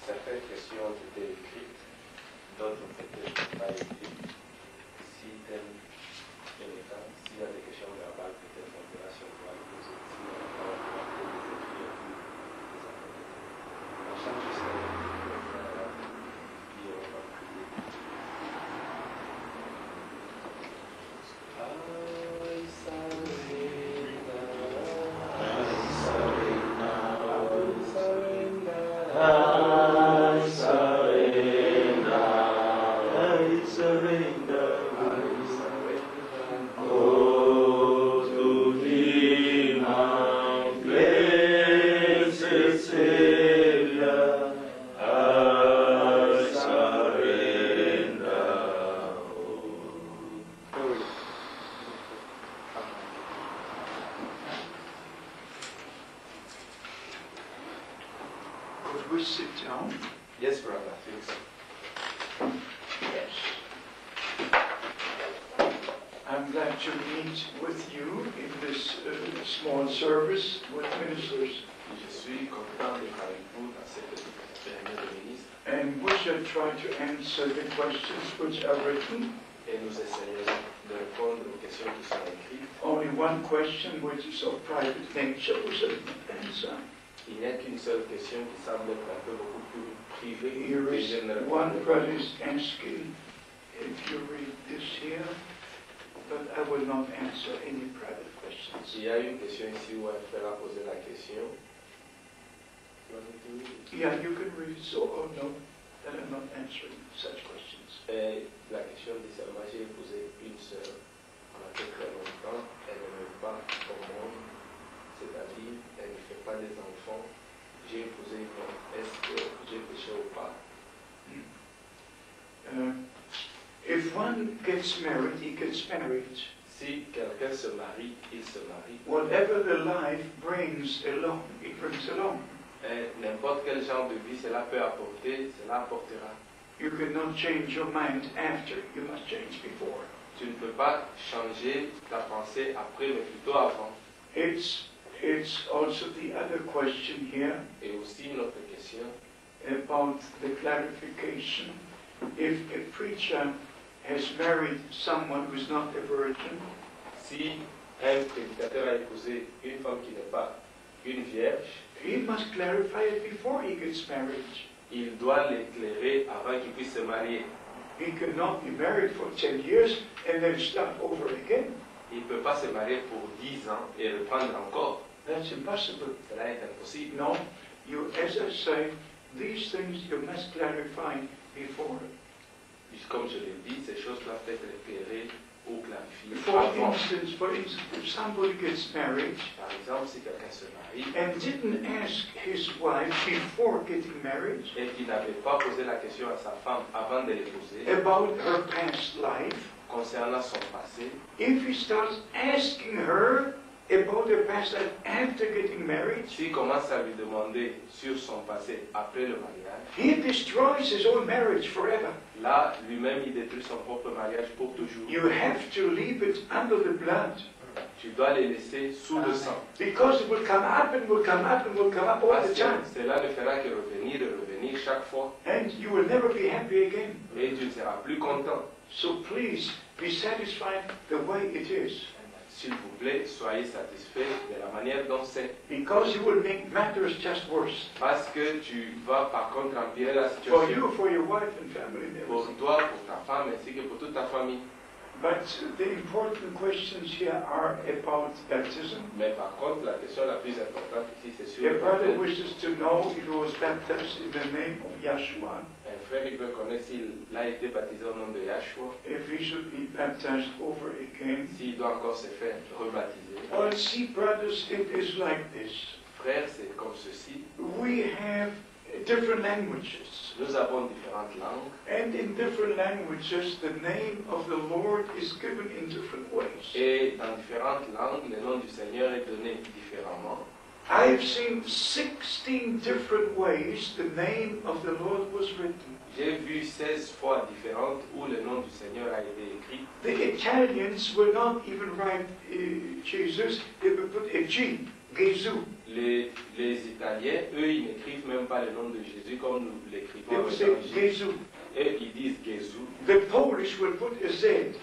Certaines questions ont été écrites, d'autres peut-être pas écrites. Si tel est le cas, s'il y a des questions verbales, peut-être on verra si on pourra les poser. Si on n'a pas, on pourra peut-être les écrire et puis les apporter. On change juste la puis on va prier. We sit down. Yes, brother, please. Yes. I'm glad to meet with you in this small service with ministers. Je suis content d'être avec vous dans cette réunion de ministres. And we shall try to answer the questions which are written. Et nous essayerons de répondre aux questions qui sont écrites. Only one question which is of private nature we shall answer. Il n'y a qu'une seule question qui semble être un peu beaucoup plus privée. Here is one brother is asking if you read this here, but I will not answer any private questions. Il y a une question ici où un frère a posé la question. Yeah, you can read it, so oh no, that I'm not answering such questions. Et la question dit seulement, j'ai épousé une sœur pendant très longtemps, elle ne veut pas au monde, c'est-à-dire elle ne fait pas des enfants. J'ai épousé une autre, est-ce que j'ai péché ou pas? If one gets married, he gets married. Si quelqu'un se marie, il se marie. Whatever the life brings along, it brings along. N'importe quel genre de vie cela peut apporter, cela apportera. You cannot change your mind after, you must change before. Tu ne peux pas changer ta pensée après, mais plutôt avant. It's also the other question here Et aussi une autre question about the clarification. If a preacher has married someone who is not a virgin, si un prédicateur a épousé une femme qui n'est pas une vierge, he must clarify it before he gets married. il doit l'éclairer avant qu'il puisse se marier. He cannot be married for 10 years and then start over again. Il ne peut pas se marier pour 10 ans et reprendre encore. That's impossible. Cela est impossible. No, you, as I say, these things you must clarify before. Comme je l'ai dit, ces choses doivent être éclairées ou clarifiées For avant. instance, if somebody gets married Par exemple, si quelqu'un se marie and didn't ask his wife before getting married et qui n'avait pas posé la question à sa femme avant de l'épouser about her past life, concernant son passé, if he starts asking her about her past life after getting married, s'il commence à lui demander sur son passé après le mariage, he destroys his own marriage forever. là, lui-même, il détruit son propre mariage pour toujours. You have to leave it under the blood. Tu dois les laisser sous le sang. Because it will come up and will come up and will come up all Parce the que time. cela ne fera que revenir et revenir chaque fois. And you will never be happy again. Et tu ne seras plus content. So please be satisfied the way it is. S'il vous plaît, soyez satisfaits de la manière dont c'est. Because you will make matters just worse. Parce que tu vas par contre empirer la For situation. you, for your wife and family and Pour everything. toi, pour ta femme, ainsi que pour toute ta famille. But the important questions here are about baptism. Mais par contre, la question la plus importante ici, c'est sur Your le brother baptême. wishes to know if he was baptized in the name of Yeshua, Un frère, il veut connaître s'il a été baptisé au nom de Yahshua, if he should be baptized over again. s'il doit encore se faire rebaptiser. Well, see, brothers, it is like this. Frère, c'est comme ceci. We have different languages. Nous avons différentes langues. And in different languages, the name of the Lord is given in different ways. Et dans différentes langues, le nom du Seigneur est donné différemment. I've seen 16 different ways the name of the Lord was written. J'ai vu 16 fois différentes où le nom du Seigneur a été écrit. The Italians will not even write Jesus, they will put a G, Gesù. Les Italiens, eux, ils n'écrivent même pas le nom de Jésus comme nous They l'écrivons. will say Jesu. Et ils disent Jésus. The Polish will put a Z.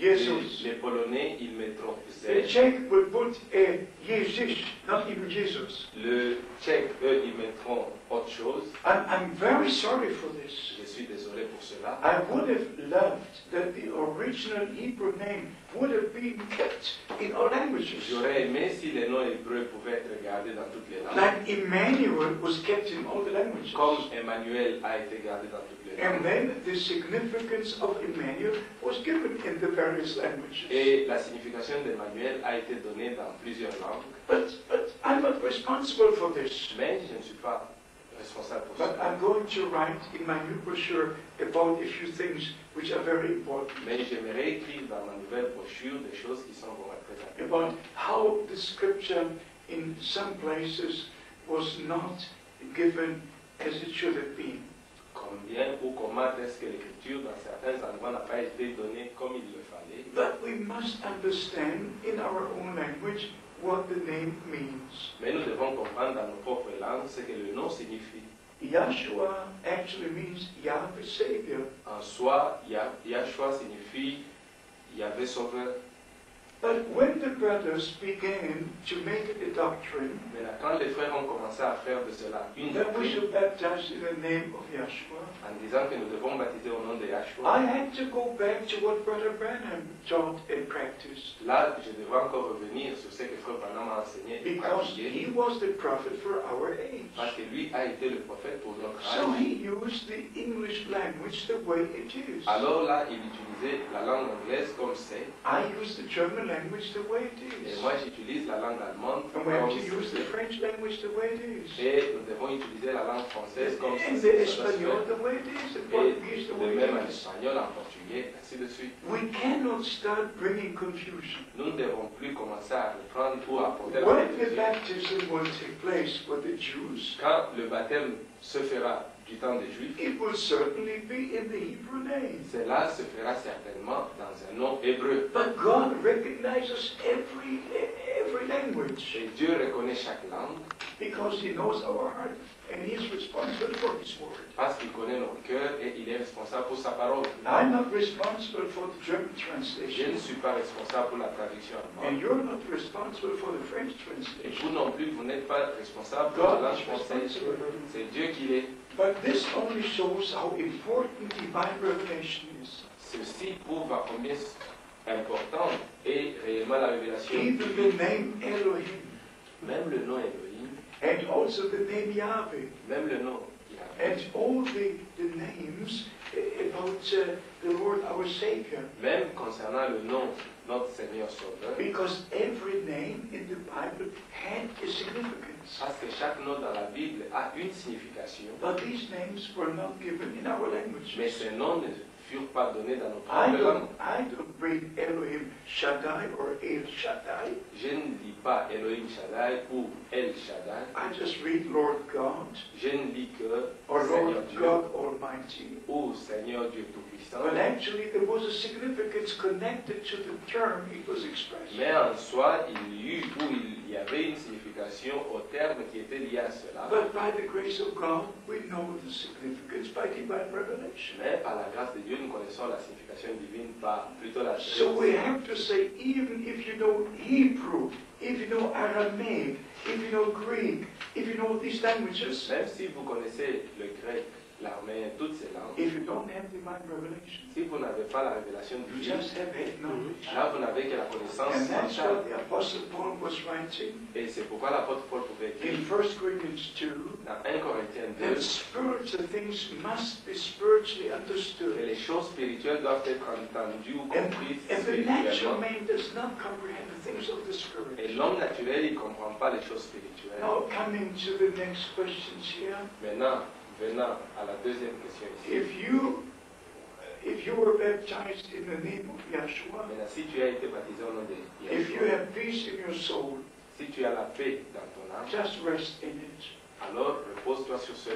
Jesus. Les Polonais, ils mettront The Z. Czech will put a Jesus, not even Jesus. Le Tchèque, eux, ils mettront autre chose. I'm very sorry for this. Je suis désolé pour cela. I would have loved that the original Hebrew name would have been kept in all languages. J'aurais aimé si les noms hébreux pouvaient être gardés dans toutes les langues. Like Emmanuel was kept in all the languages. Comme Emmanuel a été gardé dans toutes les And langues. then the significance of Emmanuel was given in the various languages. Et la signification d'Emmanuel a été donnée dans plusieurs langues. But I'm not responsible for this. Mais je ne suis pas responsable pour But ça. I'm going to write in my new brochure about a few things which are very important. Mais j'aimerais écrire dans ma nouvelle brochure des choses qui sont vraiment très importantes. About how the scripture in some places was not given as it should have been. Combien ou comment est-ce que l'écriture dans certains endroits n'a pas été donnée comme il le fallait. But we must understand in our own language what the name means. Mais nous devons comprendre dans nos propres langues ce que le nom signifie. Yahshua actually means Yahweh Savior. En soi, Yahshua signifie Yahvé Sauveur. But when the brothers began to make it a doctrine Mais là, quand les frères ont commencé à faire de cela une that we doctrine, should baptize in the name of Yahshua, en disant que nous devons baptiser au nom de Yahshua, I had to go back to what Brother Branham taught and practiced. là, je devrais encore revenir sur ce que Frère Branham a enseigné et Because pratiqué, he was the prophet for our age. parce que lui a été le prophète pour notre So âge. he used the English language the way it is. Alors là, il utilisait la langue anglaise comme c'est, I use the German language the way it et is. moi j'utilise la langue allemande And we have comme to use the c'est. French language the way it is. Et nous devons utiliser la langue française comme And the c'est. Espanol the way it is. The Et Portuguese the de way même en it is. espagnol, en portugais, ainsi de suite. We cannot start bringing confusion. Nous ne devons plus commencer à reprendre ou à apporter la When the confusion. baptism will take place for the Jews, Quand le baptême se fera du temps des Juifs, it will certainly be in the Hebrew name. cela se fera certainement dans un nom hébreu. But God recognizes every language Et Dieu reconnaît chaque langue because He knows our heart and He is responsible for His word. parce qu'il connaît nos cœurs et il est responsable pour sa parole. I'm not responsible for the German Je translation, ne suis pas responsable pour la traduction and allemande. you're not responsible for the French Et translation. vous non plus, vous n'êtes pas responsable pour la God langue is française. responsible. C'est Dieu qui l'est. But this only shows how important divine revelation is. Ceci prouve à combien importante est réellement la révélation. Even the name Elohim, Même le nom Elohim, and also the name Yahweh, même le nom Yahvé, and all the names about the Lord our Savior. même concernant le nom notre Seigneur Sauveur, Because every name in the Bible had a significance. parce que chaque nom dans la Bible a une signification, But these names were not given in our languages. mais ces noms ne furent pas donnés dans nos propres langues. I don't read Elohim Shaddai or El Shaddai. Je ne lis pas Elohim Shaddai ou El Shaddai. I just read Lord God Je ne lis que or Seigneur Lord Dieu God Almighty. ou Seigneur Dieu Tout-Puissant. But actually there was a significance connected to the term it was expressed. Mais en soi, il y avait une signification au terme qui était lié à cela. But by the grace of God, we know the significance by divine revelation. Mais par la grâce de Dieu, nous connaissons la signification divine par plutôt la So we have to say, even if you know Hebrew, if you know Aramaic, if you know Greek, if you know these languages, Même si vous connaissez le grec, l'arméen, toutes ces langues, if you don't have divine revelation, si vous n'avez pas la révélation you divine, just have head knowledge. là vous n'avez que la connaissance And that's mentale. what the Apostle Paul was writing Et c'est pourquoi l'apôtre Paul pouvait in dire 1 Corinthians 2, dans 1 Corinthiens that 2 spiritual things must be spiritually que understood. les choses spirituelles doivent être entendues ou comprises And the natural spirituellement. man does not comprehend the things of the Spirit. Et l'homme naturel, il ne comprend pas les choses spirituelles. Now coming to the next questions here. Maintenant, venant à la deuxième question ici. If you were baptized in the name of Yahshua, Maintenant, si tu as été baptisé au nom de if you Yeshua, have peace in your soul, si tu as la paix dans ton âme, just rest in it. alors repose-toi sur cela.